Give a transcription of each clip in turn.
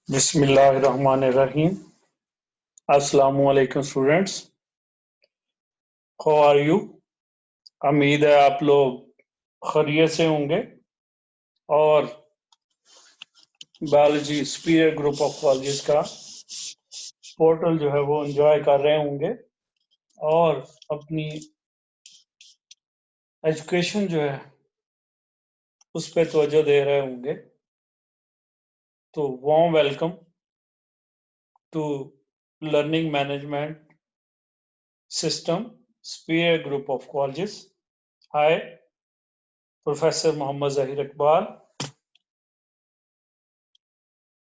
बिस्मिल्लाहिर्रहमानिर्रहीम। अस्सलामु अलैकुम स्टूडेंट्स, हाउ आर यू। उम्मीद है आप लोग खैरियत से होंगे और biology superior group of colleges का पोर्टल जो है वो एंजॉय कर रहे होंगे और अपनी एजुकेशन जो है उस पर तवज्जो दे रहे होंगे। तो warm welcome to learning management system superior group of colleges. Hi, professor Mohammad Zaheer Iqbal,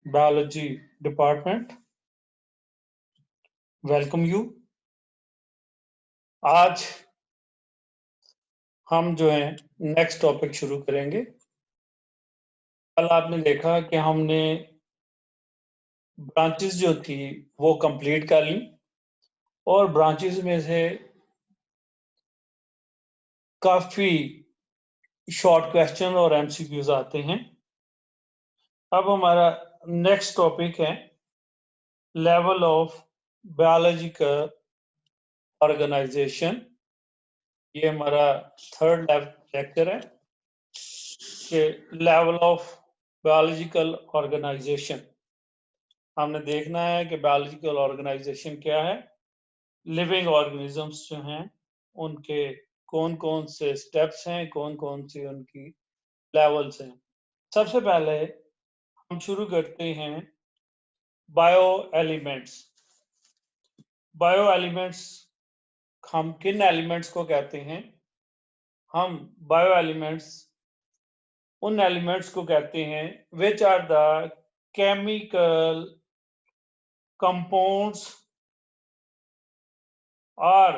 biology department, welcome you. आज हम जो है नेक्स्ट टॉपिक शुरू करेंगे। कल आपने देखा कि हमने ब्रांचेस जो थी वो कंप्लीट कर ली और ब्रांचेस में से काफी शॉर्ट क्वेश्चन और एमसीक्यूज आते हैं। अब हमारा नेक्स्ट टॉपिक है लेवल ऑफ बायोलॉजिकल ऑर्गेनाइजेशन। ये हमारा थर्ड लेक्चर है कि लेवल ऑफ बायोलॉजिकल ऑर्गेनाइजेशन। हमने देखना है कि बायोलॉजिकल ऑर्गेनाइजेशन क्या है, लिविंग ऑर्गेनिजम्स जो हैं उनके कौन कौन से स्टेप्स हैं, कौन कौन सी उनकी लेवल्स हैं। सबसे पहले हम शुरू करते हैं बायो एलिमेंट्स। बायो एलिमेंट्स, हम किन एलिमेंट्स को कहते हैं? हम बायो एलिमेंट्स उन एलिमेंट्स को कहते हैं which are the chemical compounds or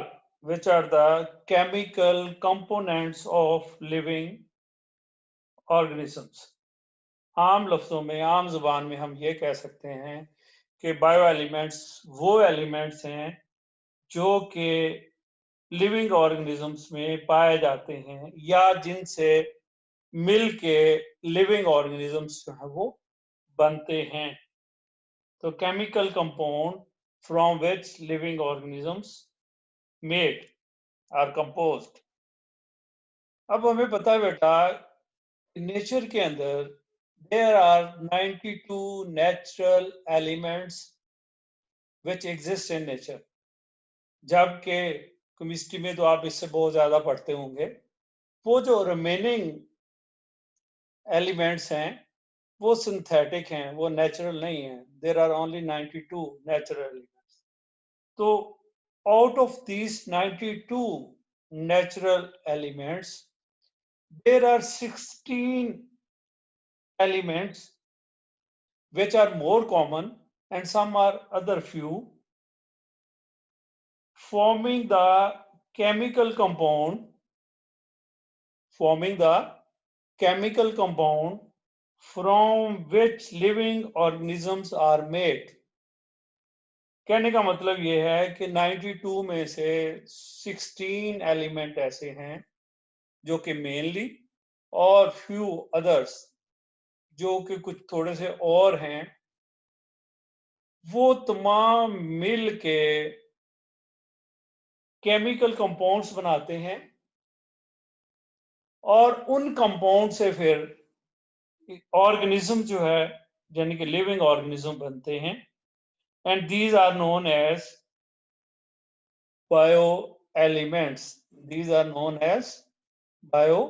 which are the chemical components of living organisms। आम लफ्जों में, आम जुबान में हम ये कह सकते हैं कि बायो एलिमेंट्स वो एलिमेंट्स हैं जो कि लिविंग ऑर्गेनिजम्स में पाए जाते हैं या जिनसे मिल के लिविंग ऑर्गेनिजम्स जो है वो बनते हैं। तो chemical compound from which living organisms made are composed. अब हमें पता है बेटा, नेचर के अंदर there are 92 natural elements which exist in nature. जबकि केमिस्ट्री में तो आप इससे बहुत ज्यादा पढ़ते होंगे। वो जो रिमेनिंग एलिमेंट्स हैं वो सिंथेटिक हैं, वो नेचुरल नहीं है। There are only 92 natural elements. तो out of these 92 natural elements there are 16 elements which are more common and some are other few, forming the chemical compound forming the chemical compound from which living organisms are made। कहने का मतलब ये है कि 92 में से 16 element ऐसे हैं जो कि मेनली और फ्यू अदर्स जो कि कुछ थोड़े से और हैं, वो तमाम मिल के केमिकल कंपाउंड्स बनाते हैं और उन कंपाउंड से फिर ऑर्गेनिज्म जो है यानी कि लिविंग ऑर्गेनिज्म बनते हैं। And these are known as bio elements. These are known as bio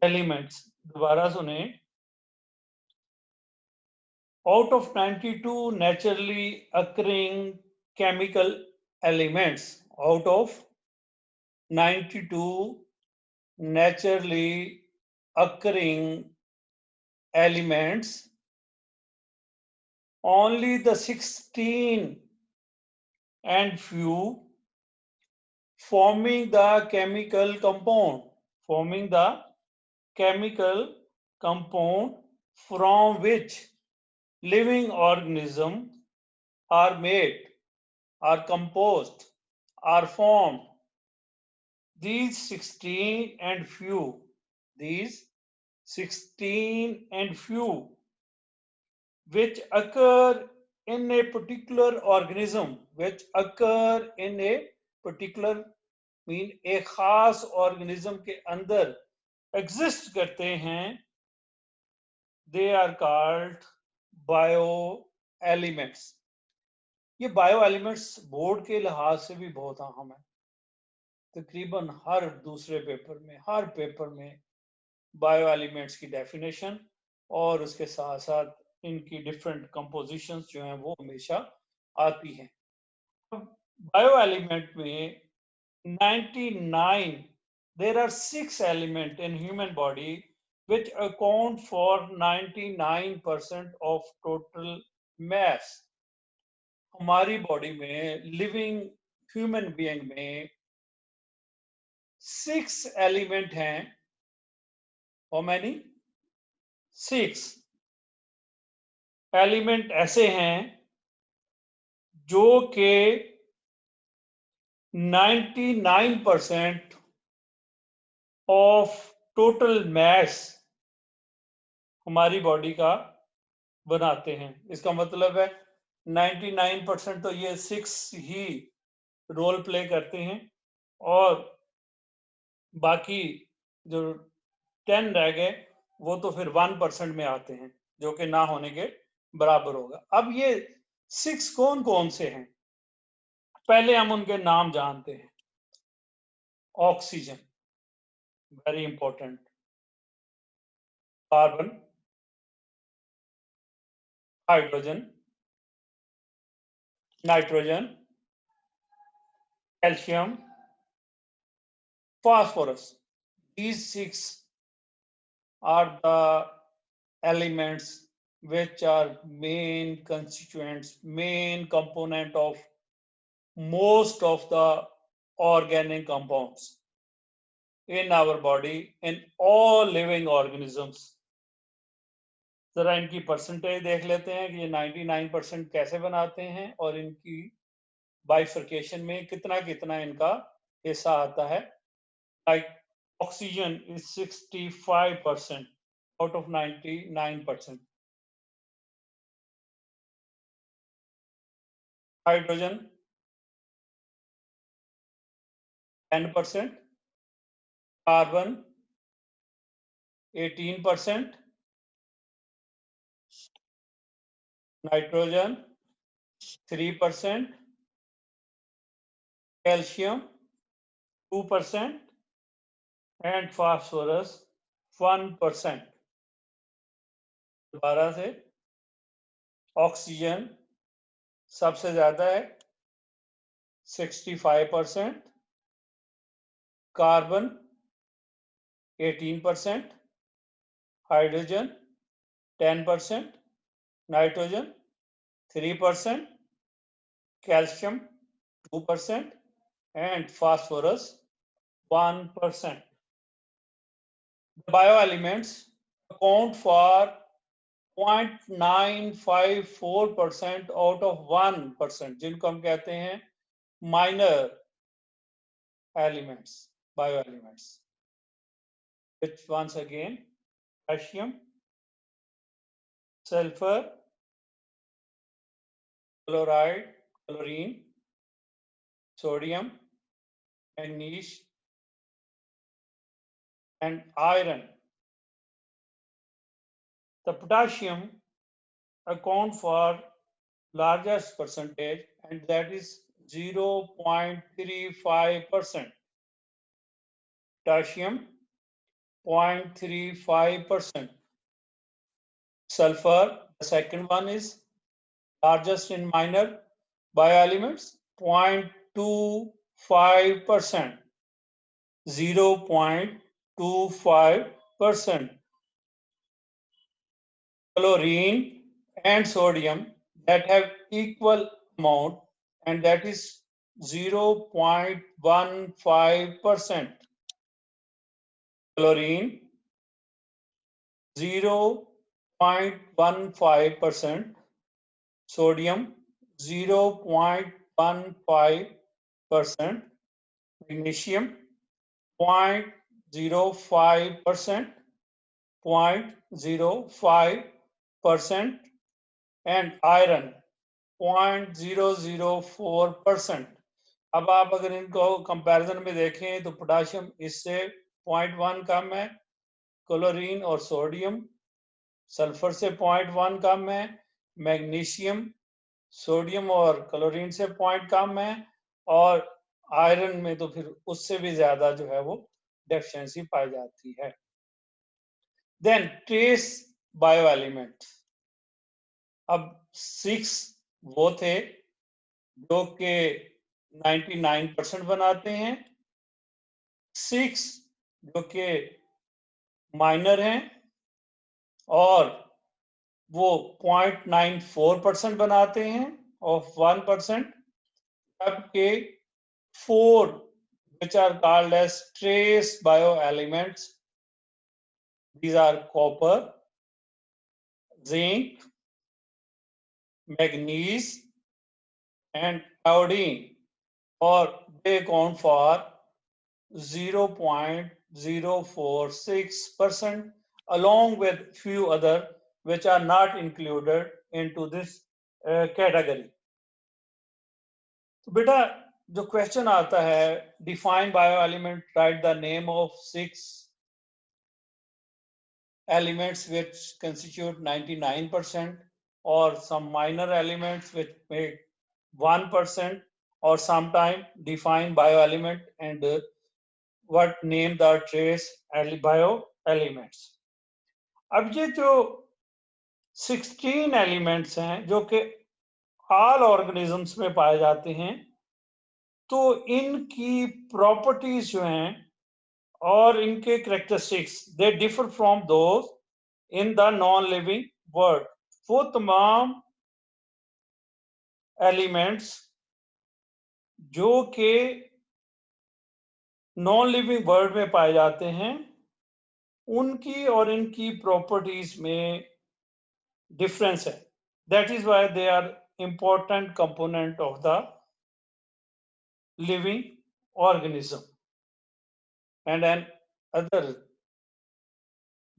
elements. दोबारा सुने, out of 92 naturally occurring chemical elements, out of 92 naturally occurring elements, only the 16 and few forming the chemical compound forming the chemical compound from which living organisms are made, are composed, are formed. These 16 and few, these 16 and few which occur in a particular organism, which occur in a particular mean एक खास organism के अंदर exist करते हैं, they are called bio elements. ये bio elements board के लिहाज से भी बहुत अहम है। तकरीबन हर दूसरे पेपर में बायो एलिमेंट्स की डेफिनेशन और उसके साथ साथ इनकी डिफरेंट कंपोजिशंस जो हैं वो हमेशा आती हैं। बायो एलिमेंट में 99, there are 6 elements in human body which account for 99% of total mass। हमारी बॉडी में लिविंग ह्यूमन बीइंग में 6 एलिमेंट हैं। How many? 6 एलिमेंट ऐसे हैं जो कि 99% ऑफ टोटल मैस हमारी बॉडी का बनाते हैं। इसका मतलब है 99% तो ये 6 ही रोल प्ले करते हैं और बाकी जो 10 रह गए वो तो फिर 1% में आते हैं, जो कि ना होने के बराबर होगा। अब ये 6 कौन कौन से हैं, पहले हम उनके नाम जानते हैं। Oxygen, very important. Carbon, hydrogen, nitrogen, calcium, phosphorus। These 6 are the elements which are main constituents, main component of most of the organic compounds in our body, in all living organisms। जरा इनकी percentage देख लेते हैं कि ये 99% कैसे बनाते हैं और इनकी बाइफर्केशन में कितना कितना इनका हिस्सा आता है। Like oxygen is 65% out of 99%. Hydrogen 10%, carbon 18%, nitrogen 3%, calcium 2% and phosphorus 1%। दोबारा से, ऑक्सीजन सबसे ज्यादा है 65%, carbon 18%, hydrogen 10%, nitrogen 3%, calcium 2% and phosphorus 1%। The bioelements account for 0.954% out of 1%, जिनको हम कहते हैं minor elements, bioelements, which once again potassium, sulfur, chloride, chlorine, sodium, manganese and iron। The potassium account for largest percentage and that is 0.35%. Potassium 0.35%. Sulfur, the second one is largest in minor bioelements, 0.25%. 0.25%. Chlorine and sodium that have equal amount and that is 0.15%. Chlorine 0.15%, sodium 0.15%, magnesium 0.05%, 0.05%, and iron 0.004%। अब आप अगर इनको comparison में देखें तो potassium इससे 0.1 कम है, chlorine और सोडियम सल्फर से 0.1 कम है, मैग्नीशियम सोडियम और क्लोरीन से 0 कम है, और आयरन में तो फिर उससे भी ज्यादा जो है वो डेफिशिएंसी पाई जाती है। देन ट्रेस बायो एलिमेंट, अब 6 वो थे जो कि 99% बनाते हैं, 6 जो कि माइनर हैं और वो 0.94% बनाते हैं ऑफ 1%, जबकि 4 which are called as trace bioelements, these are copper, zinc, manganese and iodine, or they account for 0.046% along with few other which are not included into this category. तो बेटा जो क्वेश्चन आता है, define bio element, right the name of 6 elements which constitute 99% or some minor elements which make 1%, or sometime define bioelement and what name the trace bio elements. अब ये जो 16 elements हैं जो कि ऑल ऑर्गेनिजम्स में पाए जाते हैं, तो इनकी प्रॉपर्टीज जो हैं और इनके characteristics they differ from those in the non living world. वो तमाम एलिमेंट्स जो कि नॉन लिविंग वर्ल्ड में पाए जाते हैं, उनकी और इनकी प्रॉपर्टीज में डिफरेंस है। That is why they are important component of the living organism. And an other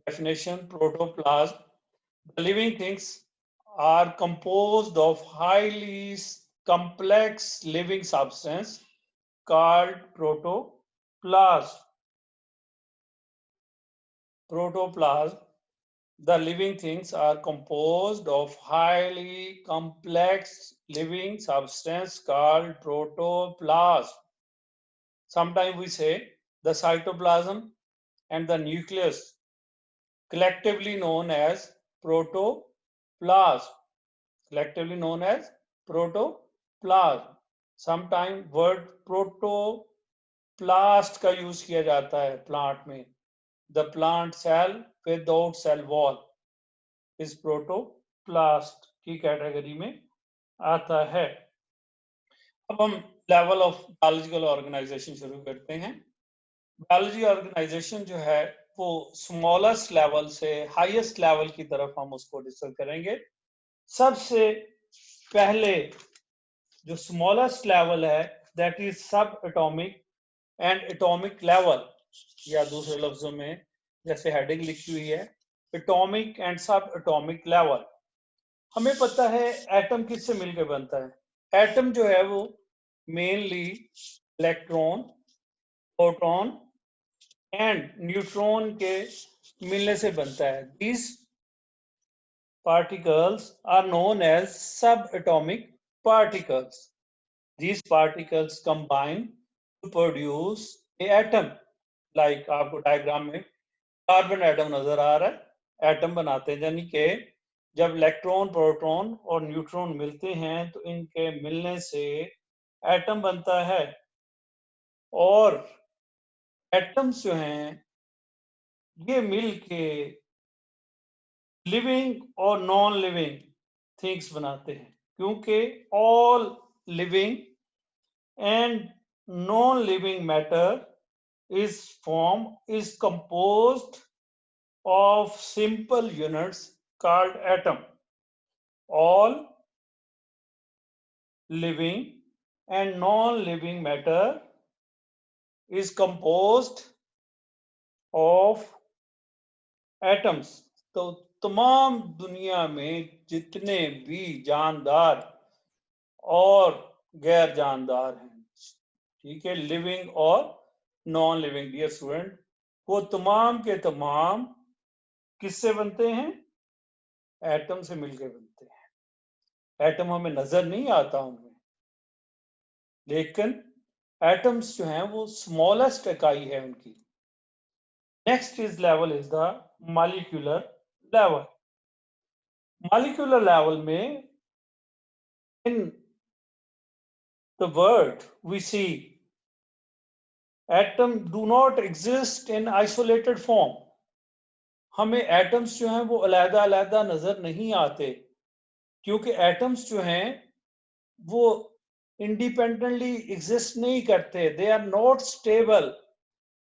definition, protoplasm, the living things are composed of highly complex living substance called protoplasm. Protoplasm, the living things are composed of highly complex living substance called protoplasm. Sometimes we say the cytoplasm and the nucleus, collectively known as protoplasm. Collectively known as protoplasm. Sometimes word protoplast का use किया जाता है plant में। The plant cell without cell wall is protoplast की category में आता है। अब हम लेवल ऑफ बायोलॉजिकल ऑर्गेनाइजेशन शुरू करते हैं। बायोलॉजी ऑर्गेनाइजेशन जो है वो स्मॉलेस्ट लेवल से हाईएस्ट लेवल की तरफ हम उसको डिस्कस करेंगे। सबसे पहले जो स्मॉलेस्ट लेवल है दैट इज सब एटॉमिक एंड एटॉमिक लेवल, या दूसरे लफ्जों में जैसे हेडिंग लिखी हुई है एटॉमिक एंड सब एटॉमिक लेवल। हमें पता है एटम किससे मिलकर बनता है। एटम जो है वो mainly electron, proton and neutron के मिलने से बनता है। These particles are known as subatomic particles. These particles combine to produce an atom. Like आपको डायग्राम में कार्बन एटम नजर आ रहा है, एटम बनाते हैं, यानी कि जब इलेक्ट्रॉन, प्रोटॉन और न्यूट्रॉन मिलते हैं तो इनके मिलने से एटम बनता है। और एटम्स जो हैं ये मिलके लिविंग और नॉन लिविंग थिंग्स बनाते हैं, क्योंकि all living and non living matter is composed of simple units called atom. All living and non-living matter is composed of atoms. तो तमाम दुनिया में जितने भी जानदार और गैर जानदार हैं, ठीक है, लिविंग और नॉन लिविंग, डियर स्टूडेंट, वो तमाम के तमाम किससे बनते हैं? एटम से मिलकर बनते हैं। एटम हमें नजर नहीं आता उनमें, लेकिन एटम्स जो हैं वो स्मॉलेस्ट इकाई है उनकी। Next is level is the molecular level. Molecular level में in the word we see atom do not exist in isolated form. हमें एटम्स जो हैं वो अलग अलग नजर नहीं आते, क्योंकि एटम्स जो हैं वो इंडिपेंडेंटली एग्जिस्ट नहीं करते। They are not stable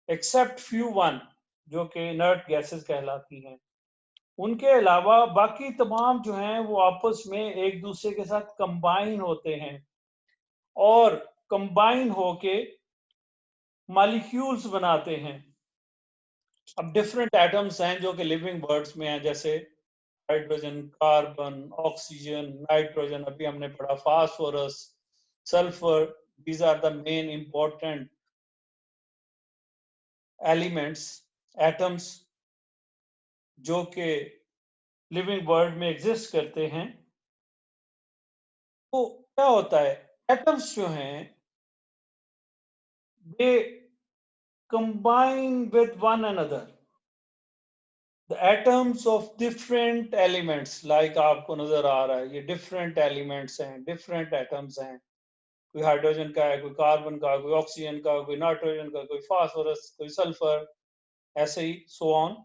except few one, जो कि इनर्ट गैसेस कहलाती हैं। उनके अलावा बाकी तमाम जो हैं वो आपस में एक दूसरे के साथ कंबाइन होते हैं और कंबाइन होके मॉलिक्यूल्स बनाते हैं। अब डिफरेंट एटम्स हैं जो कि लिविंग बर्ड्स में हैं, जैसे हाइड्रोजन, कार्बन, ऑक्सीजन, नाइट्रोजन, अभी हमने पढ़ा phosphorus, sulphur. These are the main important elements, atoms, जो कि लिविंग वर्ल्ड में एग्जिस्ट करते हैं। तो क्या होता है, एटम्स जो हैं they combine with one another. The atoms of different elements, like आपको नजर आ रहा है, ये डिफरेंट एलिमेंट्स हैं, डिफरेंट एटम्स हैं। कोई हाइड्रोजन का है, कोई कार्बन का, कोई ऑक्सीजन का, कोई नाइट्रोजन का, कोई फास्फोरस, कोई सल्फर, ऐसे ही सो ऑन।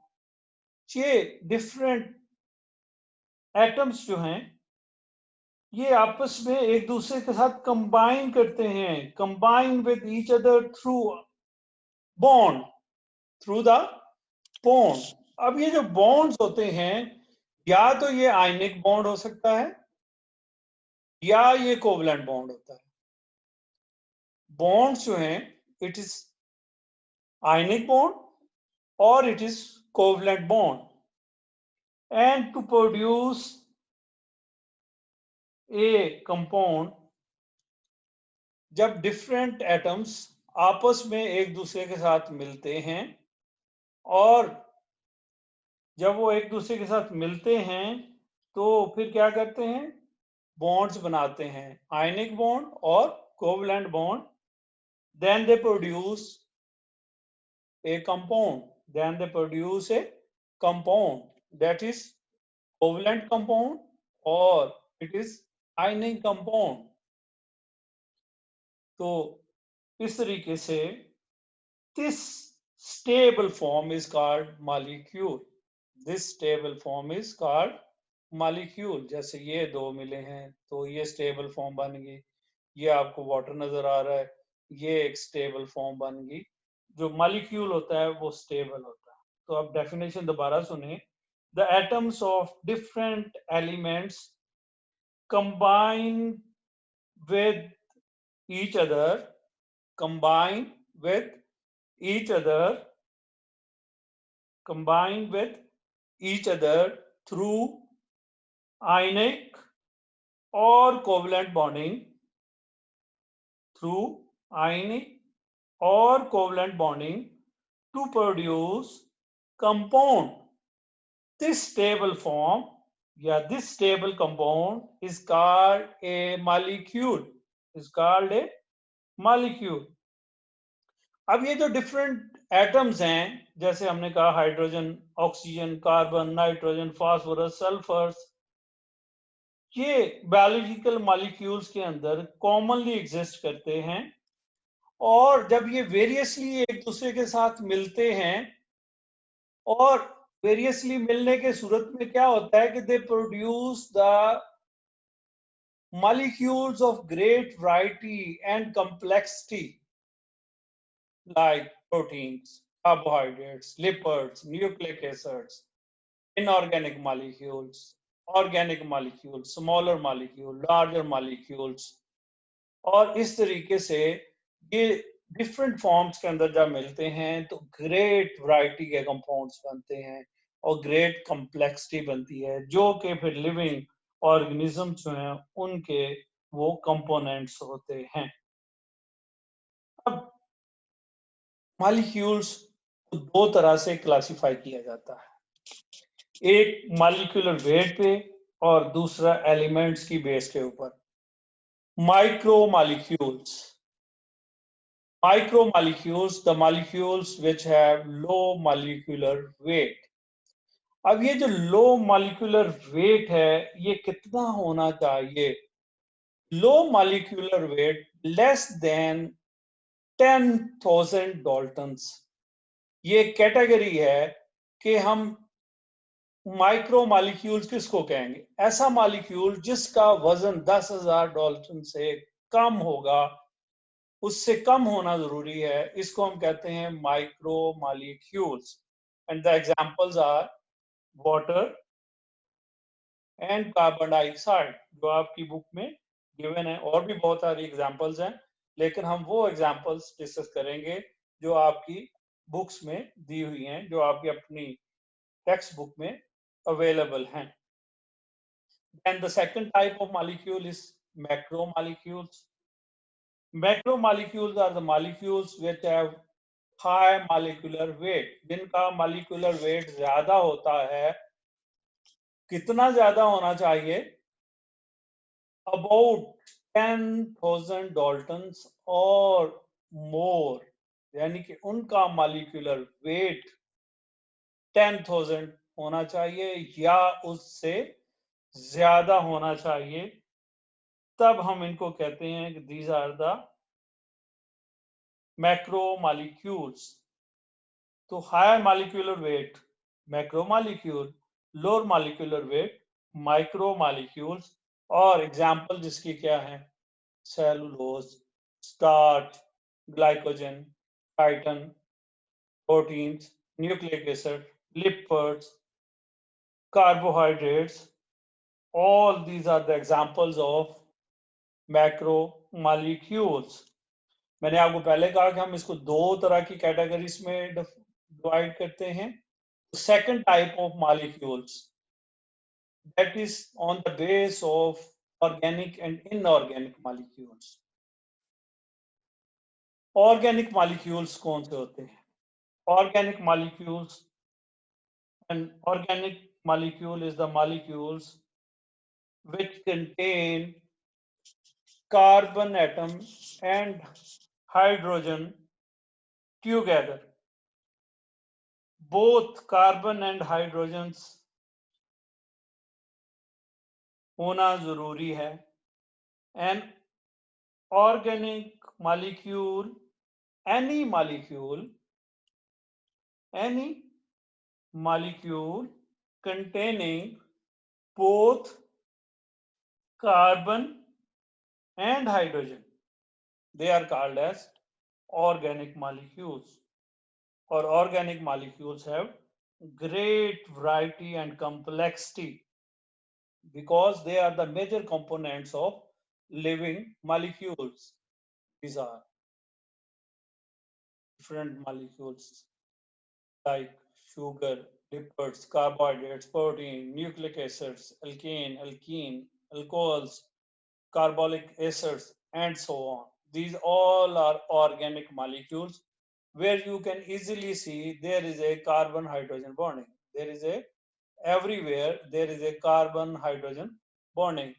ये डिफरेंट एटम्स जो हैं ये आपस में एक दूसरे के साथ कंबाइन करते हैं, combine with each other through bond, through the bond. अब ये जो बॉन्ड्स होते हैं, या तो ये आयनिक बॉन्ड हो सकता है या ये कोवलेंट बॉन्ड होता है। बॉन्ड्स जो हैं, इट इज आयनिक बॉन्ड और it is covalent bond. And to produce a compound, जब डिफरेंट एटम्स आपस में एक दूसरे के साथ मिलते हैं और जब वो एक दूसरे के साथ मिलते हैं तो फिर क्या करते हैं, बॉन्ड्स बनाते हैं, आयनिक बॉन्ड और covalent bond. Then they produce a compound, then they produce a compound that is covalent compound और इट इज आयनिक कंपाउंड। तो इस तरीके से this stable form is called molecule. This stable form is called molecule. जैसे ये दो मिले हैं तो ये स्टेबल फॉर्म बन गई। ये आपको वाटर नजर आ रहा है, ये एक स्टेबल फॉर्म बन गई। जो मॉलिक्यूल होता है वो स्टेबल होता है। तो अब डेफिनेशन दोबारा सुने। The atoms of different elements combine with each other, combine with each other, combine with each other through ionic or covalent bonding, through ionic or covalent bonding to produce compound. This stable form, this stable compound is called a molecule, is called a molecule. अब ये जो different atoms हैं, जैसे हमने कहा hydrogen, oxygen, carbon, nitrogen, phosphorus, sulphur, ये biological molecules के अंदर कॉमनली एग्जिस्ट करते हैं और जब ये वेरियसली एक दूसरे के साथ मिलते हैं और वेरियसली मिलने के सूरत में क्या होता है कि they produce the molecules of great variety and complexity like proteins, carbohydrates, lipids, nucleic acids, inorganic molecules, organic molecules, smaller molecules, larger molecules, और इस तरीके से ये डिफरेंट फॉर्म्स के अंदर जब मिलते हैं तो ग्रेट वैरायटी के कंपाउंड्स बनते हैं, और ग्रेट कॉम्प्लेक्सिटी बनती है, जो कि फिर लिविंग ऑर्गेनिज्म जो हैं उनके वो कंपोनेंट्स होते हैं। अब मॉलिक्यूल्स को दो तरह से क्लासिफाई किया जाता है, एक मॉलिक्यूलर वेट पे और दूसरा एलिमेंट्स की बेस के ऊपर। Micromolecules. Micromolecules, the molecules which have low molecular weight. अब ये जो लो मॉलिक्यूलर वेट है, ये कितना होना चाहिए? Low molecular weight less than 10,000 Dalton's. ये कैटेगरी है कि हम माइक्रो मॉलिक्यूल्स किसको कहेंगे? ऐसा मॉलिक्यूल जिसका वजन 10,000 डाल्टन से कम होगा, उससे कम होना जरूरी है, इसको हम कहते हैं micro molecules. And the examples are water and carbon dioxide, जो आपकी बुक में गिवन है। और भी बहुत सारी एग्जांपल्स हैं, लेकिन हम वो एग्जांपल्स डिस्कस करेंगे जो आपकी बुक्स में दी हुई हैं, जो आपकी अपनी टेक्स्ट बुक में अवेलेबल हैं। And the second type of molecule is macromolecules. Macromolecules are the molecules which have high molecular weight, जिनका molecular weight ज्यादा होता है। कितना ज्यादा होना चाहिए? About 10,000 Daltons or more, यानी कि उनका molecular weight 10,000 होना चाहिए या उससे ज्यादा होना चाहिए, तब हम इनको कहते हैं कि these are the macromolecules. तो higher molecular weight macromolecule, lower molecular weight micromolecules. और एग्जांपल जिसकी क्या है? Cellulose, starch, glycogen, chitin, proteins, nucleic acid, lipids, carbohydrates. All these are the examples of macromolecules. मैंने आपको पहले कहा कि हम इसको दो तरह की कैटेगरीज में डिवाइड करते हैं। Second type of molecules, that is on the base of organic and inorganic molecules. Organic molecules कौन से होते हैं? Organic molecules, and organic molecule is the molecules which contain carbon atom and hydrogen together. Both carbon and hydrogens होना जरूरी है। An organic molecule, any molecule containing both carbon and hydrogen, they are called as organic molecules. Or organic molecules have great variety and complexity because they are the major components of living molecules. These are different molecules like sugar, lipids, carbohydrates, protein, nucleic acids, alkene, alcohols, carbolic acids, and so on. These all are organic molecules where you can easily see there is a carbon hydrogen bonding. There is a everywhere there is a carbon hydrogen bonding.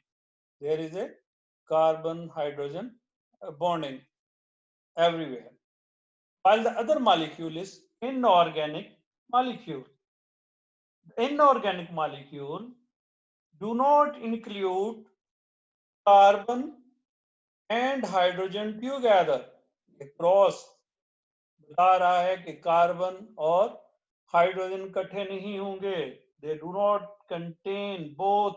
There is a carbon hydrogen bonding everywhere. While the other molecule is inorganic molecule. Inorganic molecule do not include carbon and hydrogen together. Cross बता रहा है कि carbon और hydrogen इकट्ठे नहीं होंगे। They do not contain both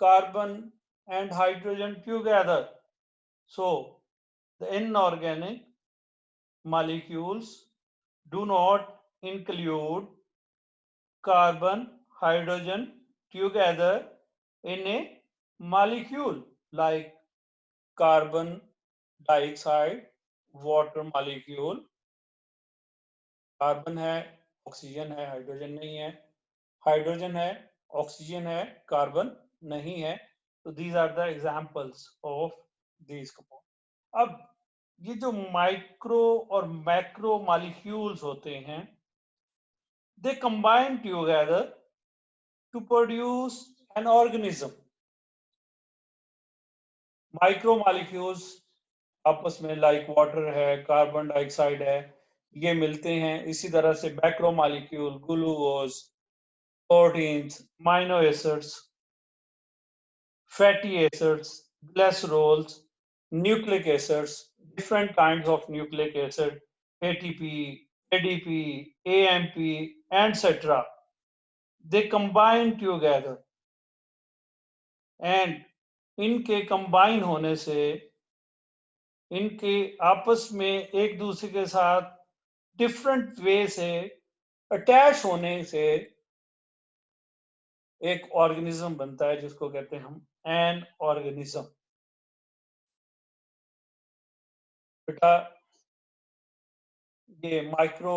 carbon and hydrogen together. So the inorganic molecules do not include carbon, hydrogen together in a molecule like carbon dioxide, water molecule, carbon है, oxygen है, hydrogen नहीं है, hydrogen है, oxygen है, carbon नहीं है। तो these are the examples of these compound. अब ये जो माइक्रो और मैक्रो मॉलिक्यूल्स होते हैं, they combine together to produce an organism. Micro molecules आपस में लाइक वाटर है, कार्बन डाइऑक्साइड है, ये मिलते हैं। इसी तरह से macro molecule glucose, proteins, amino acids, fatty acids, glycerols, nucleic acids, different kinds of nucleic acid, ATP, ADP, AMP, etc. They combine together, and इनके कंबाइन होने से, इनके आपस में एक दूसरे के साथ डिफरेंट वे से अटैच होने से एक ऑर्गेनिज्म बनता है, जिसको कहते हैं हम एन ऑर्गेनिज्म। बेटा ये माइक्रो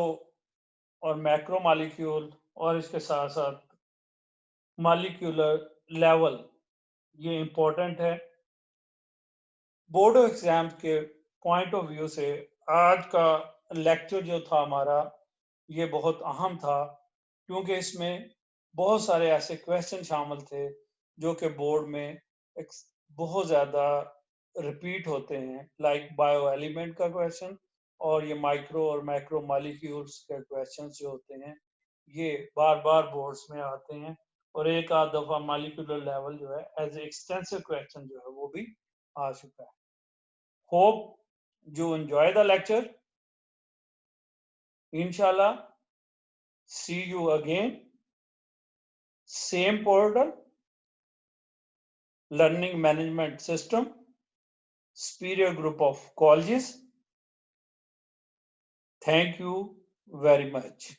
और मैक्रो मॉलिक्यूल और इसके साथ साथ मॉलिक्यूलर लेवल, ये इंपॉर्टेंट है। बोर्ड ऑफ एग्जाम के पॉइंट ऑफ व्यू से आज का लेक्चर जो था हमारा, ये बहुत अहम था, क्योंकि इसमें बहुत सारे ऐसे क्वेश्चन शामिल थे जो कि बोर्ड में बहुत ज़्यादा रिपीट होते हैं, लाइक बायो एलिमेंट का क्वेश्चन और ये माइक्रो और मैक्रो मॉलिक्यूल्स के क्वेश्चन जो होते हैं, ये बार बार बोर्ड्स में आते हैं। और एक आध दफा मॉलिक्यूलर लेवल जो है एज एक्सटेंसिव क्वेश्चन जो है वो भी आ चुका है। Hope you enjoy the lecture. Inshallah, see you again. Same portal, learning management system, superior group of colleges. Thank you very much.